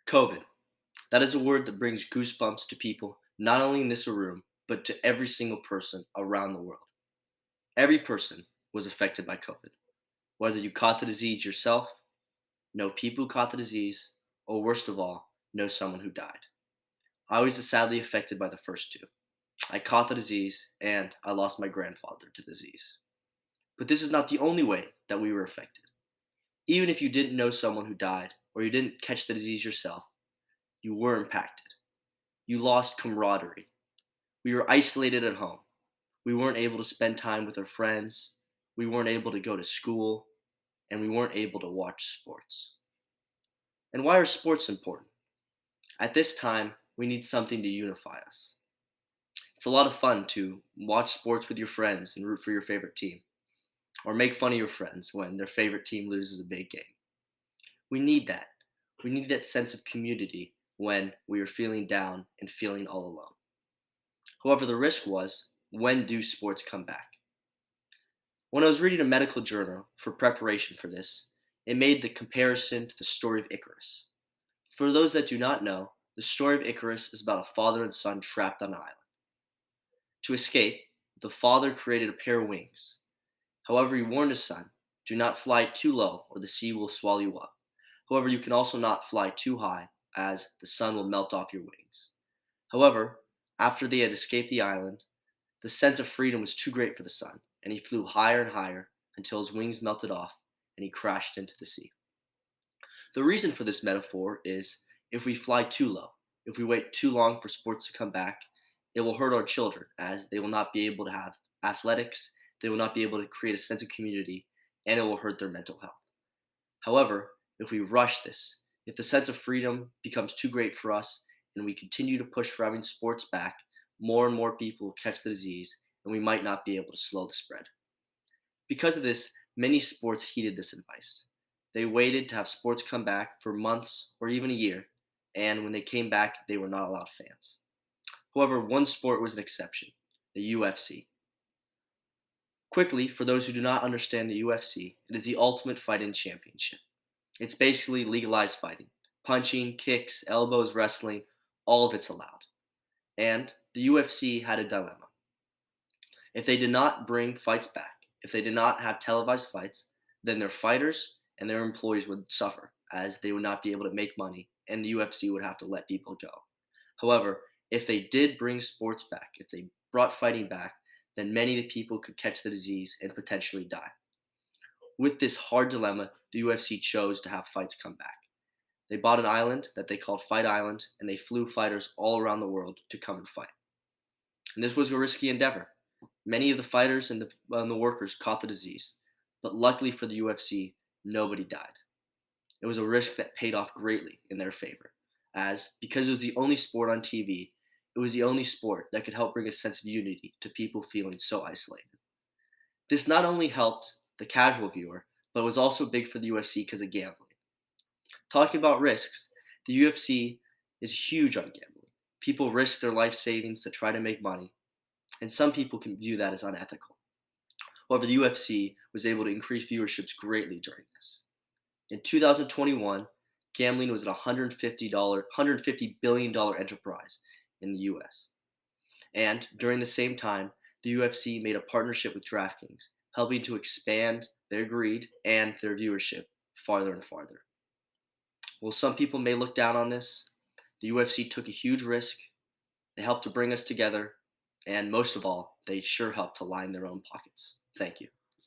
COVID. That is a word that brings goosebumps to people, not only in this room, but to every single person around the world. Every person was affected by COVID. Whether you caught the disease yourself, know people who caught the disease, or worst of all, know someone who died. I was sadly affected by the first two. I caught the disease, and I lost my grandfather to the disease. But this is not the only way that we were affected. Even if you didn't know someone who died, or you didn't catch the disease yourself, you were impacted. You lost camaraderie. We were isolated at home. We weren't able to spend time with our friends. We weren't able to go to school. And we weren't able to watch sports. And why are sports important? At this time, we need something to unify us. It's a lot of fun to watch sports with your friends and root for your favorite team, or make fun of your friends when their favorite team loses a big game. We need that. We need that sense of community when we are feeling down and feeling all alone. However, the risk was, when do sports come back? When I was reading a medical journal for preparation for this, it made the comparison to the story of Icarus. For those that do not know, the story of Icarus is about a father and son trapped on an island. To escape, the father created a pair of wings. However, he warned his son, do not fly too low or the sea will swallow you up. However, you can also not fly too high as the sun will melt off your wings. However, after they had escaped the island, the sense of freedom was too great for the son, and he flew higher and higher until his wings melted off and he crashed into the sea. The reason for this metaphor is, if we fly too low, if we wait too long for sports to come back, it will hurt our children as they will not be able to have athletics, they will not be able to create a sense of community, and it will hurt their mental health. However, if we rush this, if the sense of freedom becomes too great for us and we continue to push for having sports back, more and more people will catch the disease and we might not be able to slow the spread. Because of this, many sports heeded this advice. They waited to have sports come back for months or even a year, and when they came back, they were not allowed fans. However, one sport was an exception, the UFC. Quickly, for those who do not understand the UFC, it is the Ultimate Fighting Championship. It's basically legalized fighting. Punching, kicks, elbows, wrestling, all of it's allowed. And the UFC had a dilemma. If they did not bring fights back, if they did not have televised fights, then their fighters and their employees would suffer as they would not be able to make money and the UFC would have to let people go. However, if they did bring sports back, if they brought fighting back, then many of the people could catch the disease and potentially die. With this hard dilemma, the UFC chose to have fights come back. They bought an island that they called Fight Island, and they flew fighters all around the world to come and fight. And this was a risky endeavor. Many of the fighters and the workers caught the disease, but luckily for the UFC, nobody died. It was a risk that paid off greatly in their favor, as because it was the only sport on TV, it was the only sport that could help bring a sense of unity to people feeling so isolated. This not only helped the casual viewer, but was also big for the UFC because of gambling. Talking about risks, the UFC is huge on gambling. People risk their life savings to try to make money, and some people can view that as unethical. However, the UFC was able to increase viewerships greatly during this. In 2021, gambling was at $150 billion enterprise in the US. And during the same time, the UFC made a partnership with DraftKings, helping to expand their greed and their viewership farther and farther. While some people may look down on this, the UFC took a huge risk. They helped to bring us together, and most of all, they sure helped to line their own pockets. Thank you.